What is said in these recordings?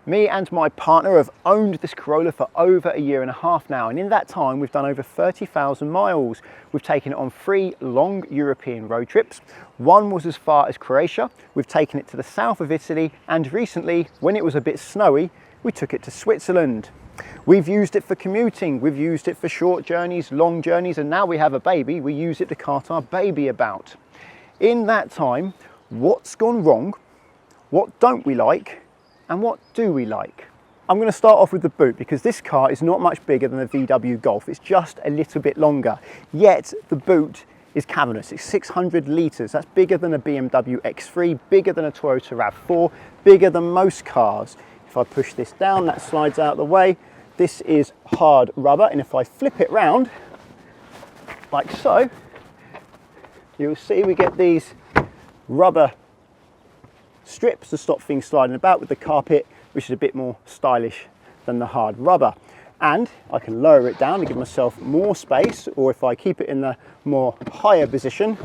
Me and my partner have owned this Corolla for over a year and a half now, and in that time we've done over 30,000 miles. We've taken it on 3 long European road trips. One was as far as Croatia, we've taken it to the south of Italy, and recently, when it was a bit snowy, we took it to Switzerland. We've used it for commuting, we've used it for short journeys, long journeys, and now we have a baby, we use it to cart our baby about. In that time, what's gone wrong, what don't we like, and what do we like? I'm going to start off with the boot because this car is not much bigger than a VW Golf. It's just a little bit longer. Yet the boot is cavernous. It's 600 litres. That's bigger than a BMW X3, bigger than a Toyota RAV4, bigger than most cars. If I push this down, that slides out of the way. This is hard rubber, and if I flip it round, like so, you'll see we get these rubber strips to stop things sliding about with the carpet, which is a bit more stylish than the hard rubber. And I can lower it down to give myself more space, or if I keep it in the more higher position,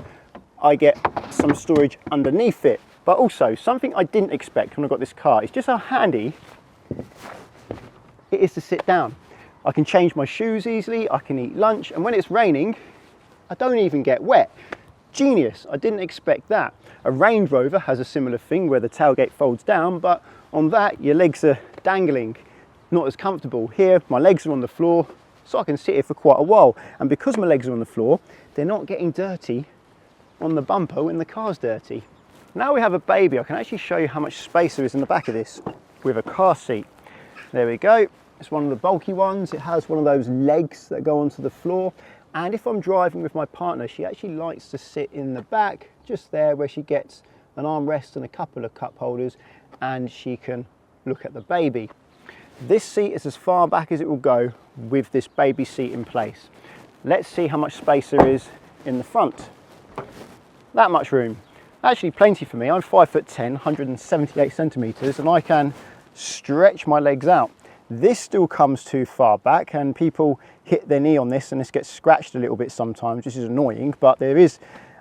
I get some storage underneath it. But also, something I didn't expect when I got this car is just how handy it is to sit down. I can change my shoes easily, I can eat lunch, and when it's raining, I don't even get wet. Genius, I didn't expect that. A Range Rover has a similar thing where the tailgate folds down, but on that your legs are dangling, not as comfortable. Here my legs are on the floor, so I can sit here for quite a while, and because my legs are on the floor, they're not getting dirty on the bumper when the car's dirty. Now we have a baby, I can actually show you how much space there is in the back of this with a car seat. There we go, it's one of the bulky ones. It has one of those legs that go onto the floor. And if I'm driving with my partner, she actually likes to sit in the back, just there where she gets an armrest and a couple of cup holders, and she can look at the baby. This seat is as far back as it will go with this baby seat in place. Let's see how much space there is in the front. That much room. Actually plenty for me. I'm 5'10", 178 centimetres, and I can stretch my legs out. This still comes too far back, and people hit their knee on this and this gets scratched a little bit sometimes, which is annoying, but there is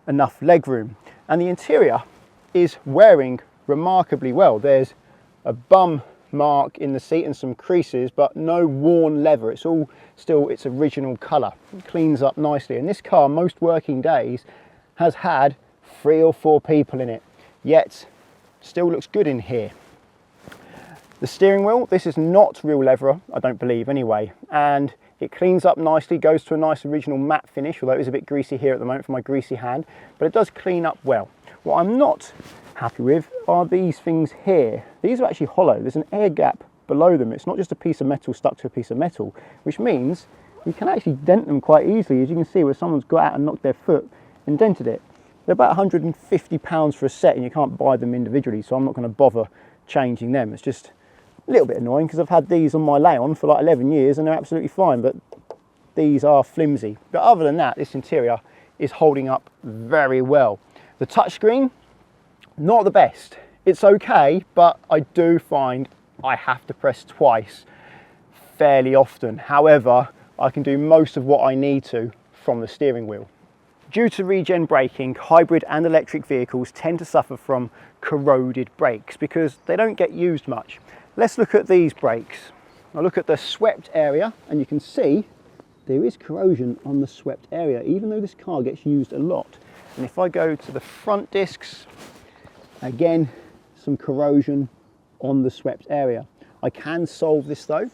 enough leg room. And the interior is wearing remarkably well. There's a bum mark in the seat and some creases, but no worn leather. It's all still its original colour. It cleans up nicely. And this car, most working days, has had 3 or 4 people in it, yet still looks good in here. The steering wheel, this is not real leather, I don't believe anyway, and it cleans up nicely, goes to a nice original matte finish, although it is a bit greasy here at the moment for my greasy hand, but it does clean up well. What I'm not happy with are these things here. These are actually hollow. There's an air gap below them. It's not just a piece of metal stuck to a piece of metal, which means you can actually dent them quite easily, as you can see where someone's got out and knocked their foot and dented it. They're about £150 for a set, and you can't buy them individually, so I'm not going to bother changing them. It's just a little bit annoying because I've had these on my lay-on for like 11 years and they're absolutely fine, but these are flimsy. But other than that, this interior is holding up very well. The touchscreen, not the best. It's okay, but I do find I have to press twice fairly often. However, I can do most of what I need to from the steering wheel. Due to regen braking, hybrid and electric vehicles tend to suffer from corroded brakes because they don't get used much. Let's look at these brakes. I'll look at the swept area, and you can see there is corrosion on the swept area, even though this car gets used a lot. And if I go to the front discs, again, some corrosion on the swept area. I can solve this though.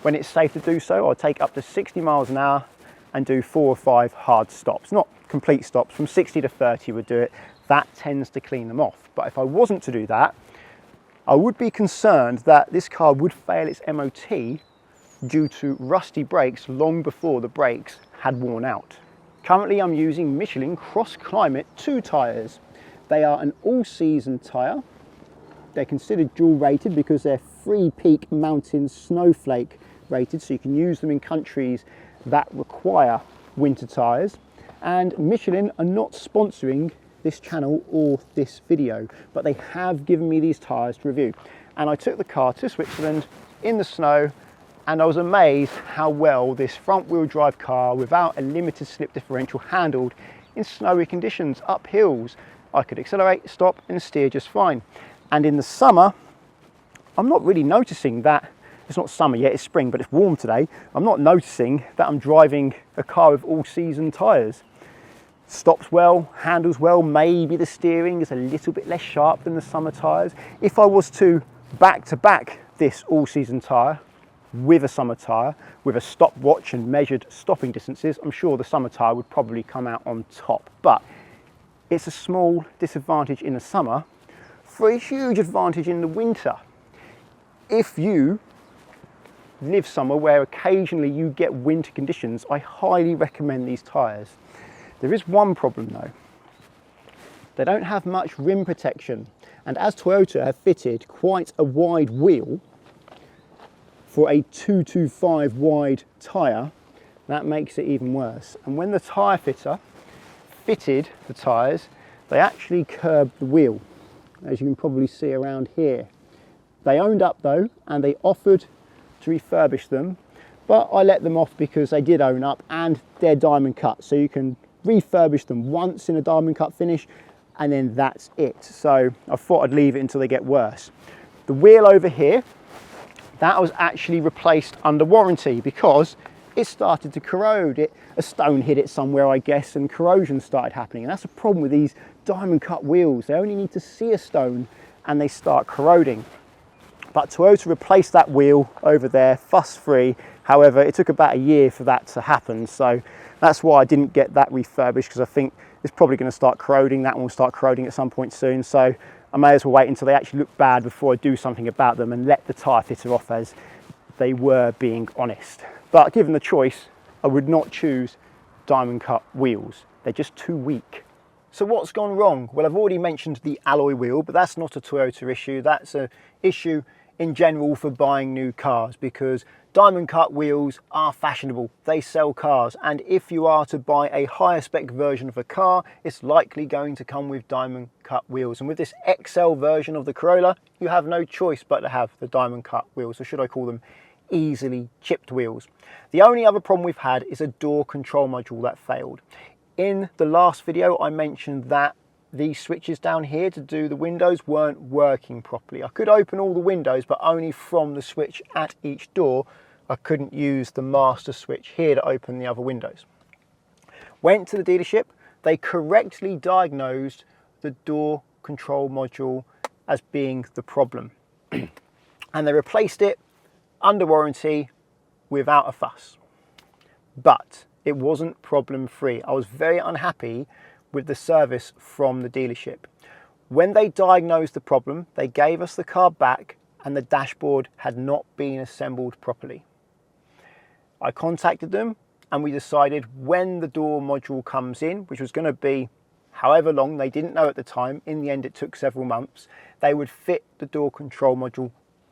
When it's safe to do so, I'll take up to 60 miles an hour and do 4 or 5 hard stops. Not complete stops, from 60 to 30 would do it. That tends to clean them off. But if I wasn't to do that, I would be concerned that this car would fail its MOT due to rusty brakes long before the brakes had worn out. Currently I'm using Michelin Cross Climate 2 tyres. They are an all-season tyre. They're considered dual rated because they're 3 peak mountain snowflake rated, so you can use them in countries that require winter tyres. And Michelin are not sponsoring this channel or this video, but they have given me these tyres to review. And I took the car to Switzerland in the snow, and I was amazed how well this front wheel drive car without a limited slip differential handled in snowy conditions, up hills. I could accelerate, stop and steer just fine. And in the summer, I'm not really noticing that. It's not summer yet, it's spring, but it's warm today. I'm not noticing that I'm driving a car with all season tyres. Stops well, handles well, maybe the steering is a little bit less sharp than the summer tyres. If I was to back this all season tyre with a summer tyre, with a stopwatch and measured stopping distances, I'm sure the summer tyre would probably come out on top. But it's a small disadvantage in the summer for a huge advantage in the winter. If you live somewhere where occasionally you get winter conditions, I highly recommend these tyres. There is one problem though. They don't have much rim protection, and as Toyota have fitted quite a wide wheel for a 225 wide tyre, that makes it even worse. And when the tyre fitter fitted the tyres, they actually curbed the wheel, as you can probably see around here. They owned up though, and they offered to refurbish them, but I let them off because they did own up and they're diamond cut, so you can refurbish them once in a diamond cut finish and then that's it. So I thought I'd leave it until they get worse. The wheel over here, that was actually replaced under warranty because it started to corrode. A stone hit it somewhere, I guess, and corrosion started happening. And that's a problem with these diamond cut wheels. They only need to see a stone and they start corroding. But Toyota replaced that wheel over there, fuss-free. However, it took about a year for that to happen. So that's why I didn't get that refurbished, because I think it's probably going to start corroding. That one will start corroding at some point soon. So I may as well wait until they actually look bad before I do something about them and let the tyre fitter off, as they were being honest. But given the choice, I would not choose diamond cut wheels. They're just too weak. So what's gone wrong? Well, I've already mentioned the alloy wheel, but that's not a Toyota issue. That's an issue in general for buying new cars, because diamond cut wheels are fashionable. They sell cars, and if you are to buy a higher spec version of a car, it's likely going to come with diamond cut wheels. And with this XL version of the Corolla, you have no choice but to have the diamond cut wheels, or should I call them easily chipped wheels. The only other problem we've had is a door control module that failed. In the last video, I mentioned that these switches down here to do the windows weren't working properly. I could open all the windows, but only from the switch at each door. I couldn't use the master switch here to open the other windows. Went to the dealership, they correctly diagnosed the door control module as being the problem. And they replaced it under warranty without a fuss. But it wasn't problem free. I was very unhappy with the service from the dealership. When they diagnosed the problem, they gave us the car back and the dashboard had not been assembled properly. I contacted them and we decided when the door module comes in, which was going to be however long, they didn't know at the time, in the end it took several months, they would fit the door control module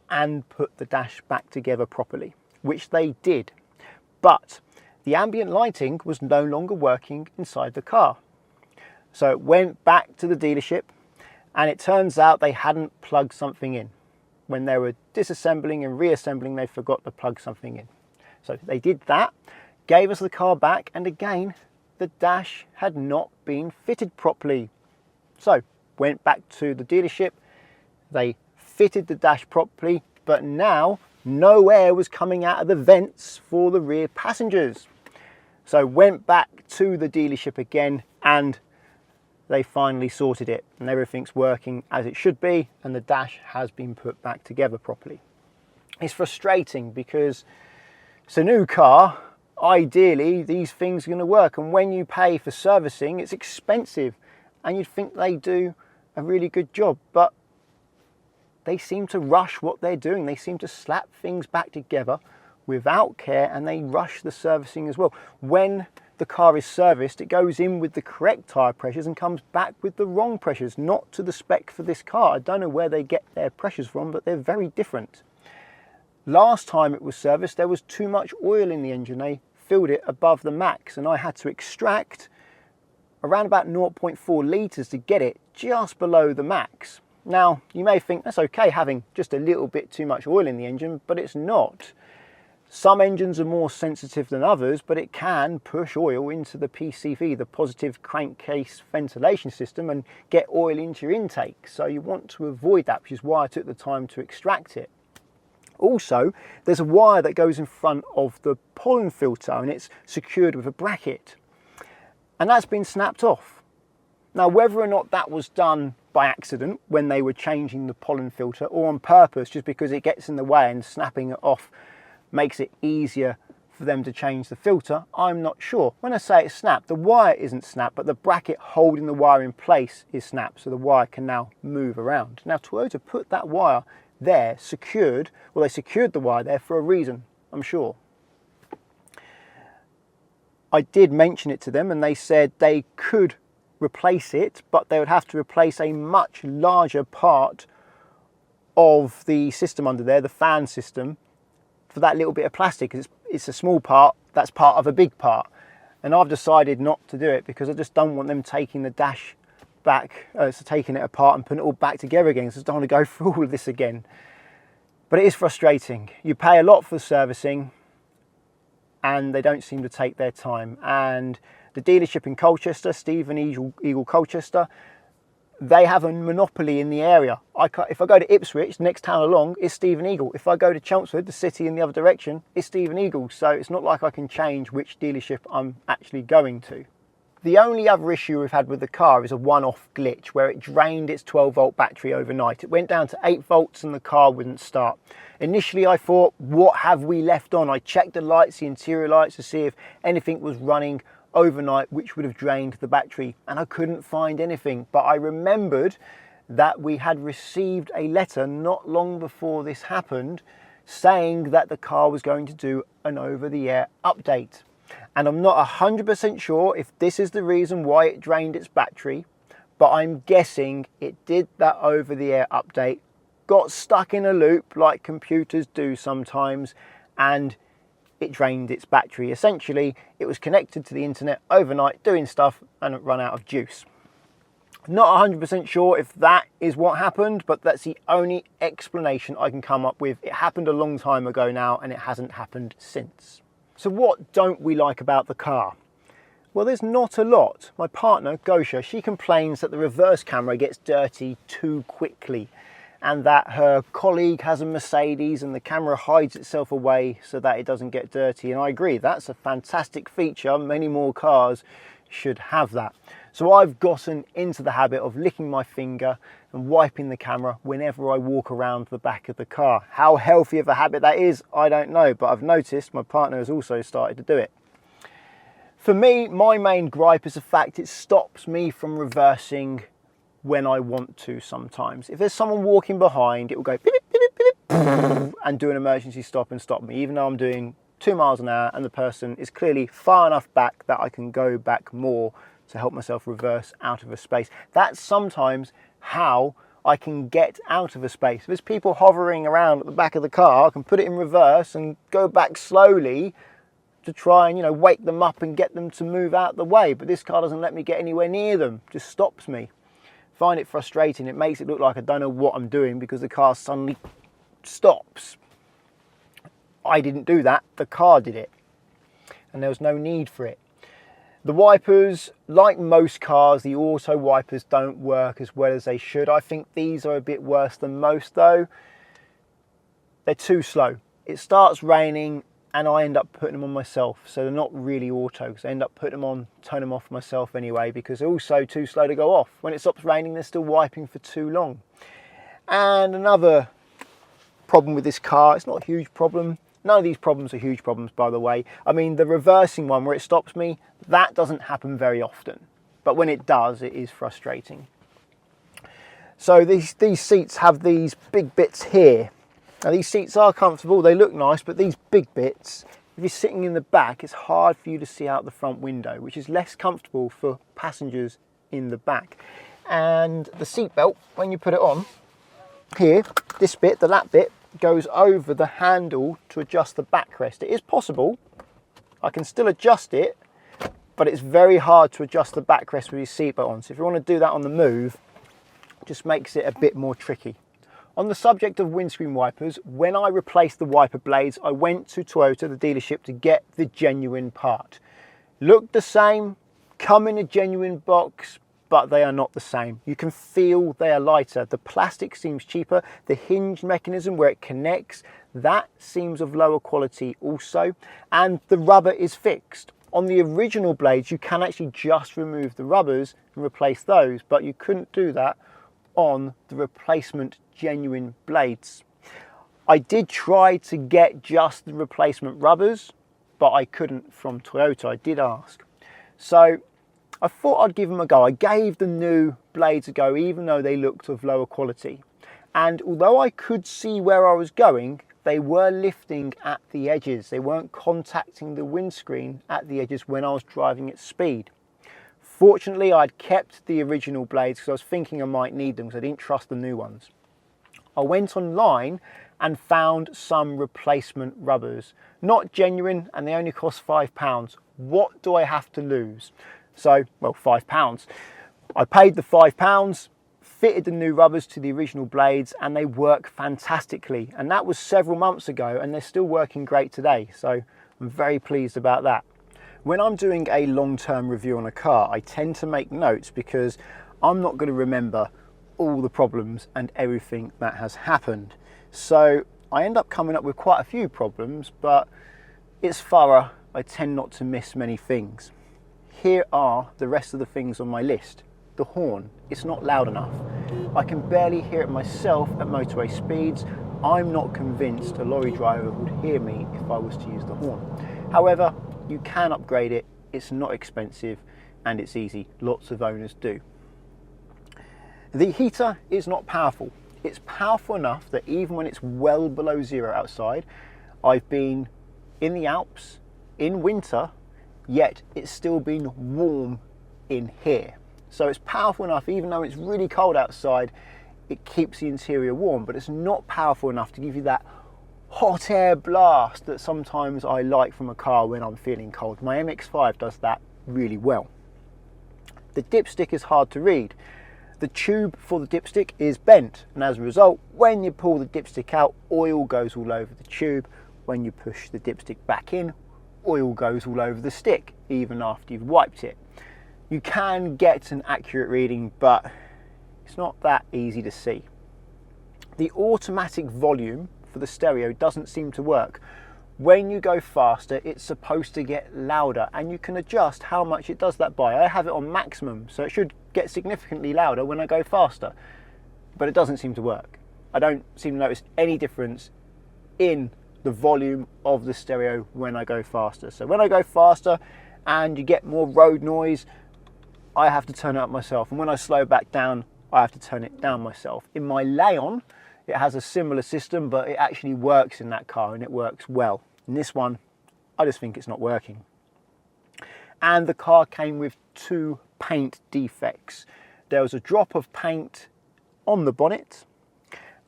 and put the dash back together properly, which they did. But the ambient lighting was no longer working inside the car. So it went back to the dealership, and it turns out they hadn't plugged something in. When they were disassembling and reassembling, they forgot to plug something in. So they did that, gave us the car back, and again, the dash had not been fitted properly. So went back to the dealership, they fitted the dash properly, but now no air was coming out of the vents for the rear passengers. So went back to the dealership again, and they finally sorted it, and everything's working as it should be, and the dash has been put back together properly. It's frustrating because it's a new car. Ideally, these things are going to work, and when you pay for servicing, it's expensive, and you'd think they do a really good job, but they seem to rush what they're doing. They seem to slap things back together without care, and they rush the servicing as well. When the car is serviced, it goes in with the correct tyre pressures and comes back with the wrong pressures, not to the spec for this car. I don't know where they get their pressures from, but they're very different. Last time it was serviced, there was too much oil in the engine. They filled it above the max, and I had to extract around about 0.4 litres to get it just below the max. Now, you may think that's okay having just a little bit too much oil in the engine, but it's not. Some engines are more sensitive than others, but it can push oil into the PCV, the positive crankcase ventilation system, and get oil into your intake. So you want to avoid that, which is why I took the time to extract it. Also, there's a wire that goes in front of the pollen filter and it's secured with a bracket. And that's been snapped off. Now, whether or not that was done by accident when they were changing the pollen filter or on purpose, just because it gets in the way and snapping it off makes it easier for them to change the filter, I'm not sure. When I say it's snapped, the wire isn't snapped, but the bracket holding the wire in place is snapped, so the wire can now move around. Now, Toyota put that wire there secured, well, they secured the wire there for a reason, I'm sure. I did mention it to them and they said they could replace it, but they would have to replace a much larger part of the system under there, the fan system, for that little bit of plastic. It's a small part that's part of a big part, and I've decided not to do it because I just don't want them taking the dash back, so taking it apart and putting it all back together again. So I don't want to go through all of this again. But it is frustrating. You pay a lot for servicing and they don't seem to take their time. And the dealership in Colchester, Steve and Eagle Colchester, they have a monopoly in the area. If I go to Ipswich, the next town along is Steve and Eagle. If I go to Chelmsford, the city in the other direction, is Steve and Eagle. So it's not like I can change which dealership I'm actually going to. The only other issue we've had with the car is a one-off glitch where it drained its 12-volt battery overnight. It went down to 8 volts and the car wouldn't start. Initially I thought, what have we left on? I checked the lights, the interior lights, to see if anything was running overnight which would have drained the battery, and I couldn't find anything. But I remembered that we had received a letter not long before this happened saying that the car was going to do an over-the-air update. And I'm not 100% sure if this is the reason why it drained its battery, but I'm guessing it did that over-the-air update, got stuck in a loop like computers do sometimes, and it drained its battery. Essentially, it was connected to the internet overnight doing stuff and it run out of juice. Not 100% sure if that is what happened, but that's the only explanation I can come up with. It happened a long time ago now and it hasn't happened since. So what don't we like about the car? Well, there's not a lot. My partner, Gosha, she complains that the reverse camera gets dirty too quickly, and that her colleague has a Mercedes and the camera hides itself away so that it doesn't get dirty. And I agree, that's a fantastic feature. Many more cars should have that. So I've gotten into the habit of licking my finger and wiping the camera whenever I walk around the back of the car. How healthy of a habit that is, I don't know, but I've noticed my partner has also started to do it. For me, my main gripe is the fact it stops me from reversing when I want to sometimes. If there's someone walking behind, it will go beep, beep, beep, beep, beep, and do an emergency stop and stop me, even though I'm doing 2 miles an hour and the person is clearly far enough back that I can go back more to help myself reverse out of a space. That's sometimes how I can get out of a space. If there's people hovering around at the back of the car, I can put it in reverse and go back slowly to try and, wake them up and get them to move out the way. But this car doesn't let me get anywhere near them, just stops me. Find it frustrating. It makes it look like I don't know what I'm doing because the car suddenly stops. I didn't do that, the car did it, and there was no need for it. The wipers, like most cars, the auto wipers don't work as well as they should. I think these are a bit worse than most though. They're too slow. It starts raining and I end up putting them on myself, so they're not really auto, because I end up putting them on, turn them off myself anyway, because they're also too slow to go off. When it stops raining, they're still wiping for too long. And another problem with this car, it's not a huge problem. None of these problems are huge problems, by the way. I mean, the reversing one where it stops me, that doesn't happen very often. But when it does, it is frustrating. So these seats have these big bits here. Now these seats are comfortable, they look nice, but these big bits, if you're sitting in the back, it's hard for you to see out the front window, which is less comfortable for passengers in the back. And the seat belt, when you put it on, here, this bit, the lap bit, goes over the handle to adjust the backrest. It is possible, I can still adjust it, but it's very hard to adjust the backrest with your seatbelt on. So if you want to do that on the move, it just makes it a bit more tricky. On the subject of windscreen wipers, when I replaced the wiper blades, I went to Toyota, the dealership, to get the genuine part. Looked the same, come in a genuine box, but they are not the same. You can feel they are lighter. The plastic seems cheaper. The hinge mechanism where it connects, that seems of lower quality also. And the rubber is fixed. On the original blades, you can actually just remove the rubbers and replace those, but you couldn't do that on the replacement genuine blades. I did try to get just the replacement rubbers, but I couldn't from Toyota. I did ask. So I thought I'd give them a go. I gave the new blades a go, even though they looked of lower quality. And although I could see where I was going, they were lifting at the edges. They weren't contacting the windscreen at the edges when I was driving at speed. Fortunately, I'd kept the original blades because I was thinking I might need them because I didn't trust the new ones. I went online and found some replacement rubbers. Not genuine, and they only cost £5. What do I have to lose? So, well, £5. I paid the £5, fitted the new rubbers to the original blades, and they work fantastically. And that was several months ago, and they're still working great today. So I'm very pleased about that. When I'm doing a long-term review on a car, I tend to make notes because I'm not going to remember all the problems and everything that has happened. So I end up coming up with quite a few problems, but it's thorough. I tend not to miss many things. Here are the rest of the things on my list. The horn, it's not loud enough. I can barely hear it myself at motorway speeds. I'm not convinced a lorry driver would hear me if I was to use the horn. However, you can upgrade it. It's not expensive and it's easy. Lots of owners do. The heater is not powerful. It's powerful enough that even when it's well below zero outside, I've been in the Alps in winter, yet it's still been warm in here. So it's powerful enough, even though it's really cold outside, it keeps the interior warm, but it's not powerful enough to give you that hot air blast that sometimes I like from a car when I'm feeling cold. My MX-5 does that really well. The dipstick is hard to read. The tube for the dipstick is bent, and as a result, when you pull the dipstick out, oil goes all over the tube. When you push the dipstick back in, oil goes all over the stick, even after you've wiped it. You can get an accurate reading, but it's not that easy to see. The automatic volume for the stereo doesn't seem to work. When you go faster, it's supposed to get louder, and you can adjust how much it does that by. I have it on maximum, so it should get significantly louder when I go faster, but it doesn't seem to work. I don't seem to notice any difference in the volume of the stereo when I go faster. So when I go faster and you get more road noise, I have to turn it up myself, and when I slow back down, I have to turn it down myself. In my Leon, it has a similar system, but it actually works in that car and it works well. In this one, I just think it's not working. And the car came with 2 paint defects. There was a drop of paint on the bonnet,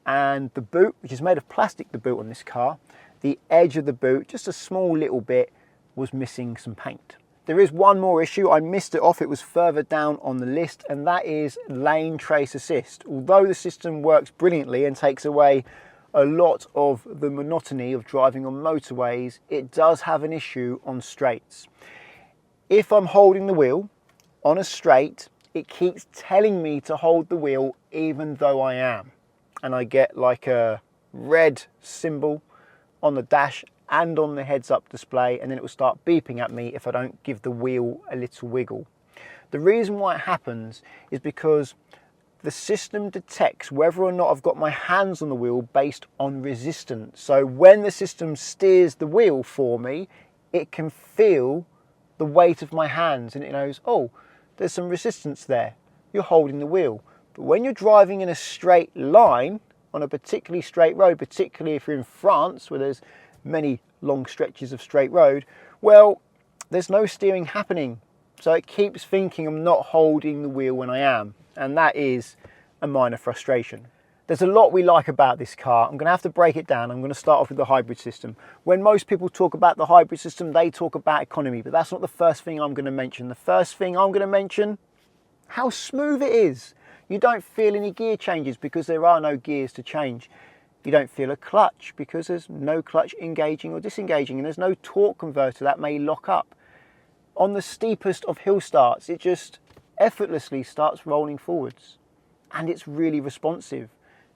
and the boot, which is made of plastic, the boot on this car, the edge of the boot, just a small little bit, was missing some paint. There is one more issue. I missed it off. It was further down on the list, and that is lane trace assist. Although the system works brilliantly and takes away a lot of the monotony of driving on motorways, it does have an issue on straights. If I'm holding the wheel on a straight, it keeps telling me to hold the wheel even though I am. And I get like a red symbol on the dash and on the heads-up display, and then it will start beeping at me if I don't give the wheel a little wiggle. The reason why it happens is because the system detects whether or not I've got my hands on the wheel based on resistance. So when the system steers the wheel for me, it can feel the weight of my hands, and it knows, oh, there's some resistance there. You're holding the wheel. But when you're driving in a straight line on a particularly straight road, particularly if you're in France where there's many long stretches of straight road, well, there's no steering happening. So it keeps thinking I'm not holding the wheel when I am, and that is a minor frustration. There's a lot we like about this car. I'm going to have to break it down. I'm going to start off with the hybrid system. When most people talk about the hybrid system, they talk about economy, but that's not the first thing I'm going to mention. The first thing I'm going to mention, how smooth it is. You don't feel any gear changes because there are no gears to change. You don't feel a clutch because there's no clutch engaging or disengaging, and there's no torque converter that may lock up. On the steepest of hill starts, effortlessly starts rolling forwards, and it's really responsive.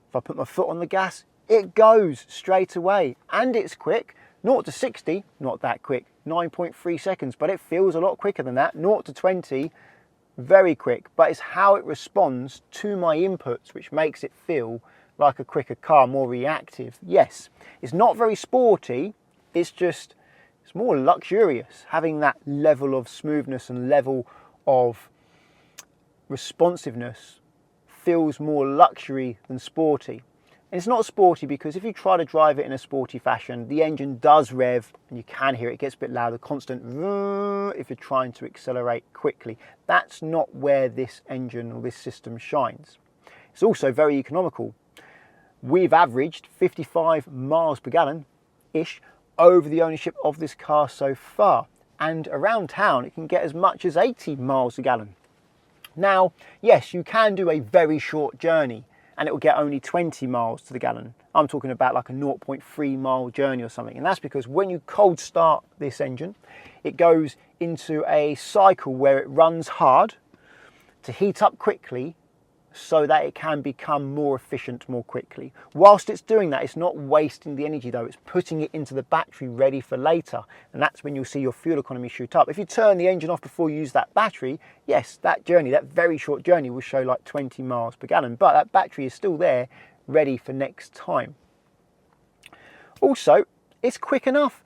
If I put my foot on the gas, it goes straight away, and it's quick. 0 to 60, not that quick, 9.3 seconds, but it feels a lot quicker than that. 0 to 20, very quick, but it's how it responds to my inputs which makes it feel like a quicker car, more reactive. Yes, it's not very sporty, it's more luxurious, having that level of smoothness and level of responsiveness feels more luxury than sporty. And it's not sporty because if you try to drive it in a sporty fashion, the engine does rev, and you can hear it, it gets a bit louder, constant if you're trying to accelerate quickly. That's not where this engine or this system shines. It's also very economical. We've averaged 55 miles per gallon-ish over the ownership of this car so far. And around town, it can get as much as 80 miles a gallon. Now, yes, you can do a very short journey and it will get only 20 miles to the gallon. I'm talking about like a 0.3 mile journey or something. And that's because when you cold start this engine, it goes into a cycle where it runs hard to heat up quickly so that it can become more efficient more quickly. Whilst it's doing that, it's not wasting the energy though, it's putting it into the battery ready for later. And that's when you'll see your fuel economy shoot up. If you turn the engine off before you use that battery, yes, that journey, that very short journey will show like 20 miles per gallon, but that battery is still there, ready for next time. Also, it's quick enough.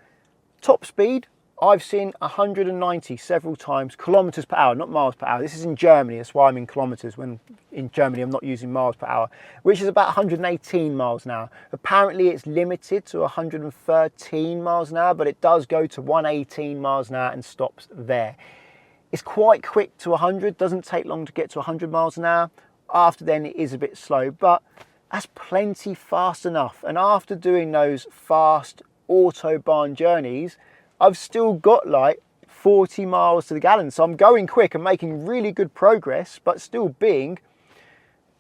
Top speed, I've seen 190 several times, kilometers per hour, not miles per hour. This is in Germany, that's why I'm in kilometers, when in Germany I'm not using miles per hour, which is about 118 miles an hour. Apparently it's limited to 113 miles an hour, but it does go to 118 miles an hour and stops there. It's quite quick to 100, doesn't take long to get to 100 miles an hour. After then it is a bit slow, but that's plenty fast enough. And after doing those fast Autobahn journeys, I've still got like 40 miles to the gallon. So I'm going quick and making really good progress, but still being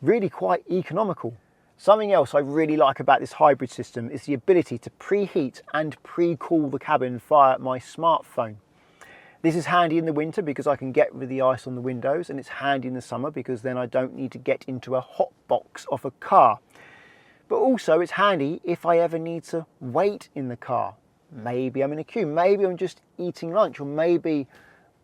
really quite economical. Something else I really like about this hybrid system is the ability to preheat and pre-cool the cabin via my smartphone. This is handy in the winter because I can get rid of the ice on the windows, and it's handy in the summer because then I don't need to get into a hot box of a car. But also it's handy if I ever need to wait in the car. Maybe I'm in a queue, maybe I'm just eating lunch, or maybe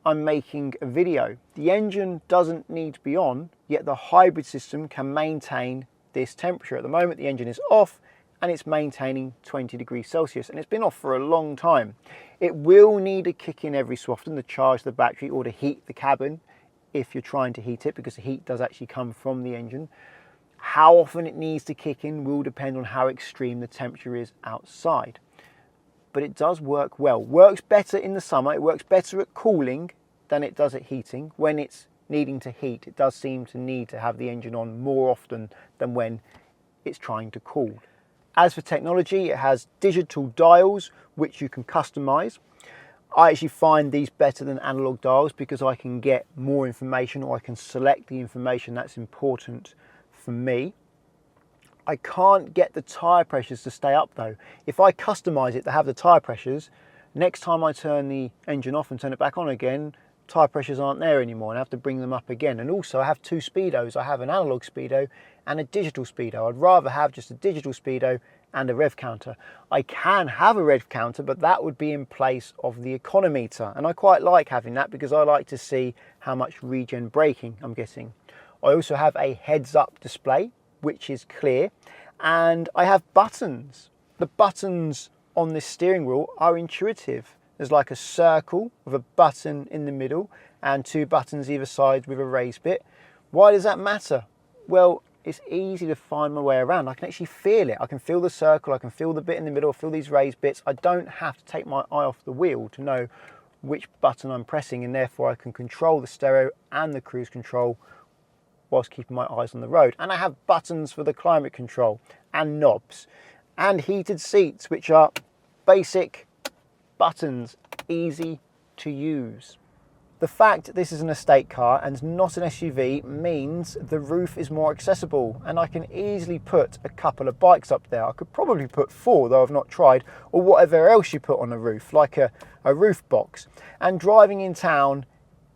I'm making a video. The engine doesn't need to be on, yet the hybrid system can maintain this temperature. At the moment the engine is off and it's maintaining 20 degrees Celsius, and it's been off for a long time. It will need a kick in every so often to charge the battery or to heat the cabin if you're trying to heat it, because the heat does actually come from the engine. How often it needs to kick in will depend on how extreme the temperature is outside. But it does work well. Works better in the summer, it works better at cooling than it does at heating. When it's needing to heat, it does seem to need to have the engine on more often than when it's trying to cool. As for technology, it has digital dials which you can customize. I actually find these better than analog dials because I can get more information, or I can select the information that's important for me. I can't get the tyre pressures to stay up though. If I customize it to have the tyre pressures, next time I turn the engine off and turn it back on again, tyre pressures aren't there anymore and I have to bring them up again. And also I have two speedos. I have an analog speedo and a digital speedo. I'd rather have just a digital speedo and a rev counter. I can have a rev counter, but that would be in place of the econometer. And I quite like having that because I like to see how much regen braking I'm getting. I also have a heads-up display, which is clear, and I have buttons. The buttons on this steering wheel are intuitive. There's like a circle with a button in the middle and two buttons either side with a raised bit. Why does that matter? Well, it's easy to find my way around. I can actually feel it. I can feel the circle, I can feel the bit in the middle, I feel these raised bits. I don't have to take my eye off the wheel to know which button I'm pressing, and therefore I can control the stereo and the cruise control whilst keeping my eyes on the road. And I have buttons for the climate control and knobs and heated seats, which are basic buttons, easy to use. The fact this is an estate car and not an SUV means the roof is more accessible, and I can easily put a couple of bikes up there. I could probably put 4, though I've not tried, or whatever else you put on a roof, like a roof box. And driving in town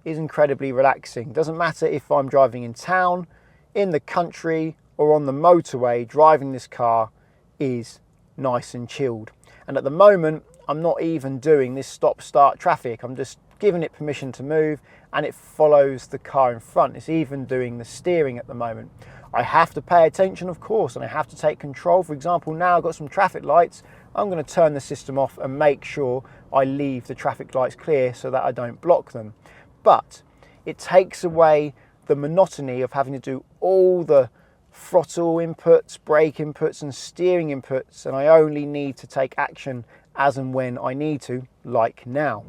is incredibly relaxing. Doesn't matter if I'm driving in town, in the country, or on the motorway, driving this car is nice and chilled. And at the moment, I'm not even doing this stop-start traffic. I'm just giving it permission to move, and it follows the car in front. It's even doing the steering at the moment. I have to pay attention, of course, and I have to take control. For example, now I've got some traffic lights. I'm going to turn the system off and make sure I leave the traffic lights clear so that I don't block them. But it takes away the monotony of having to do all the throttle inputs, brake inputs and steering inputs, and I only need to take action as and when I need to, like now.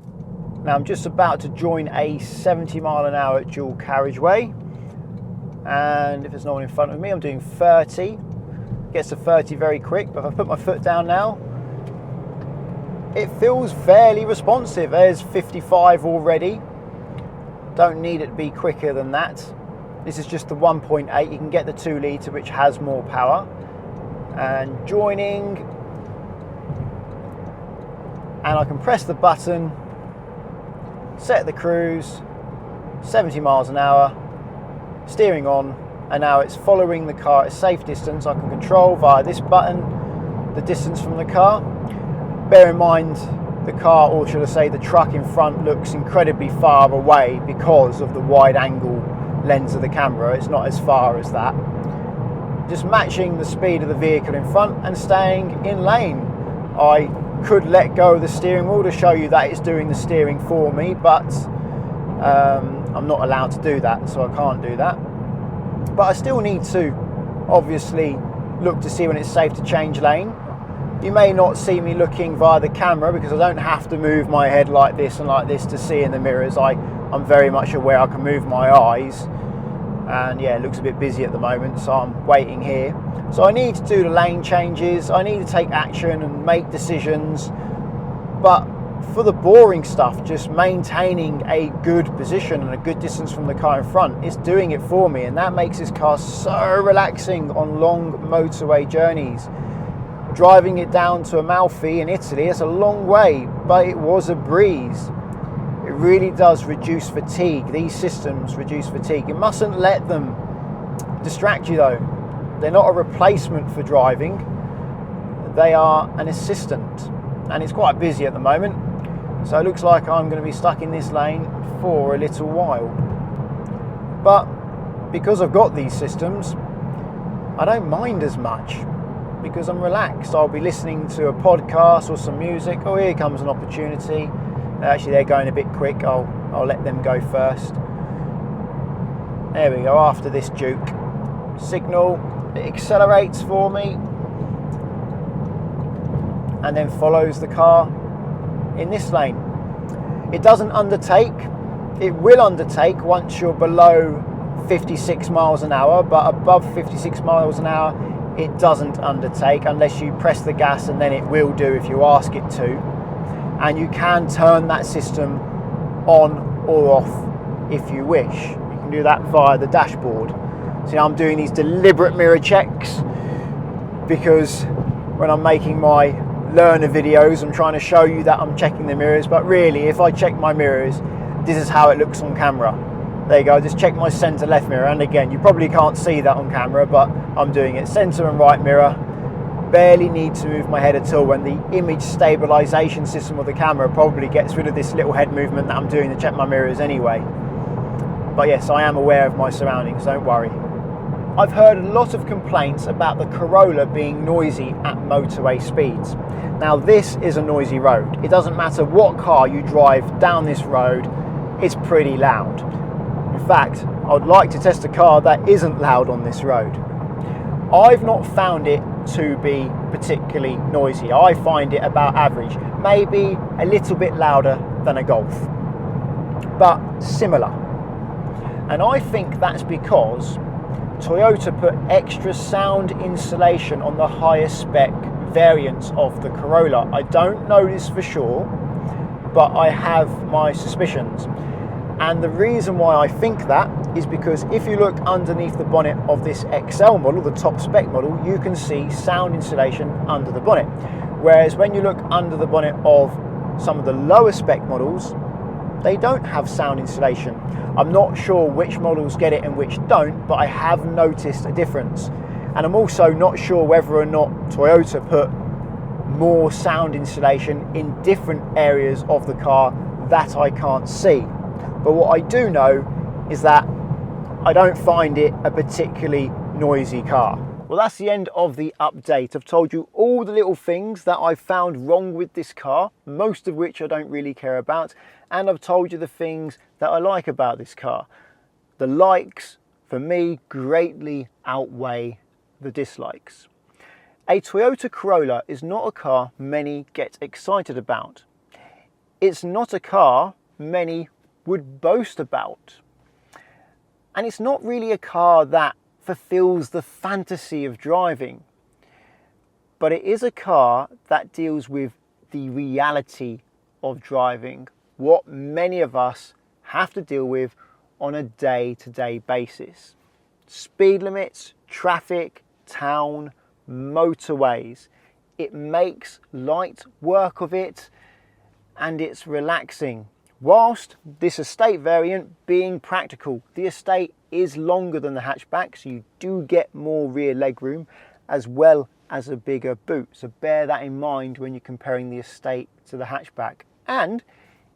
Now I'm just about to join a 70-mile-an-hour dual carriageway, and if there's no one in front of me, I'm doing 30. Gets to 30 very quick, but if I put my foot down now, it feels fairly responsive. There's 55 already. Don't need it to be quicker than that. This is just the 1.8. You can get the 2 litre, which has more power. And joining, and I can press the button, set the cruise, 70 miles an hour, steering on, and now it's following the car at a safe distance. I can control via this button the distance from the car. Bear in mind, the car, or should I say the truck in front, looks incredibly far away because of the wide angle lens of the camera. It's not as far as that. Just matching the speed of the vehicle in front and staying in lane. I could let go of the steering wheel to show you that it's doing the steering for me, but I'm not allowed to do that, so I can't do that. But I still need to obviously look to see when it's safe to change lane. You may not see me looking via the camera because I don't have to move my head like this and like this to see in the mirrors. I'm very much aware I can move my eyes, and yeah, it looks a bit busy at the moment, so I'm waiting here. So I need to do the lane changes, I need to take action and make decisions, but for the boring stuff, just maintaining a good position and a good distance from the car in front, it's doing it for me, and that makes this car so relaxing on long motorway journeys. Driving it down to Amalfi in Italy, it's a long way, but it was a breeze. It really does reduce fatigue. These systems reduce fatigue. You mustn't let them distract you though. They're not a replacement for driving. They are an assistant. And it's quite busy at the moment, so it looks like I'm going to be stuck in this lane for a little while. But because I've got these systems, I don't mind as much, because I'm relaxed. I'll be listening to a podcast or some music. Oh, here comes an opportunity. Actually, they're going a bit quick. I'll let them go first. There we go. After this Duke signal, it accelerates for me and then follows the car in this lane. It doesn't undertake. It will undertake once you're below 56 miles an hour, but above 56 miles an hour, it doesn't undertake unless you press the gas, and then it will do if you ask it to. And you can turn that system on or off if you wish. You can do that via the dashboard. See, I'm doing these deliberate mirror checks because when I'm making my learner videos, I'm trying to show you that I'm checking the mirrors, but really, if I check my mirrors, this is how it looks on camera. There you go, just check my centre left mirror, and again, you probably can't see that on camera, but I'm doing it. Centre and right mirror, barely need to move my head at all, when the image stabilisation system of the camera probably gets rid of this little head movement that I'm doing to check my mirrors anyway. But yes, I am aware of my surroundings, don't worry. I've heard a lot of complaints about the Corolla being noisy at motorway speeds. Now this is a noisy road. It doesn't matter what car you drive down this road, it's pretty loud. In fact, I would like to test a car that isn't loud on this road. I've not found it to be particularly noisy. I find it about average, maybe a little bit louder than a Golf, but similar. And I think that's because Toyota put extra sound insulation on the higher spec variants of the Corolla. I don't know this for sure, but I have my suspicions. And the reason why I think that is because if you look underneath the bonnet of this XL model, the top spec model, you can see sound insulation under the bonnet. Whereas when you look under the bonnet of some of the lower spec models, they don't have sound insulation. I'm not sure which models get it and which don't, but I have noticed a difference. And I'm also not sure whether or not Toyota put more sound insulation in different areas of the car that I can't see. But what I do know is that I don't find it a particularly noisy car. Well, that's the end of the update. I've told you all the little things that I've found wrong with this car, most of which I don't really care about, and I've told you the things that I like about this car. The likes, for me, greatly outweigh the dislikes. A Toyota Corolla is not a car many get excited about. It's not a car many would boast about. And it's not really a car that fulfills the fantasy of driving. But it is a car that deals with the reality of driving, what many of us have to deal with on a day-to-day basis. Speed limits, traffic, town, motorways. It makes light work of it, and it's relaxing. Whilst this estate variant being practical, the estate is longer than the hatchback, so you do get more rear legroom as well as a bigger boot. So bear that in mind when you're comparing the estate to the hatchback. And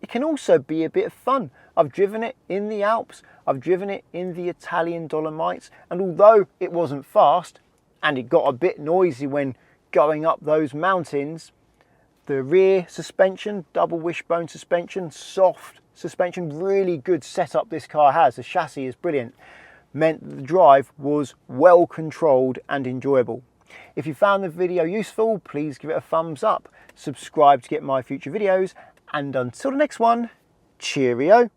it can also be a bit of fun. I've driven it in the Alps, I've driven it in the Italian Dolomites, and although it wasn't fast and it got a bit noisy when going up those mountains, the rear suspension, double wishbone suspension, soft suspension, really good setup this car has. The chassis is brilliant. Meant the drive was well controlled and enjoyable. If you found the video useful, please give it a thumbs up. Subscribe to get my future videos. And until the next one, cheerio.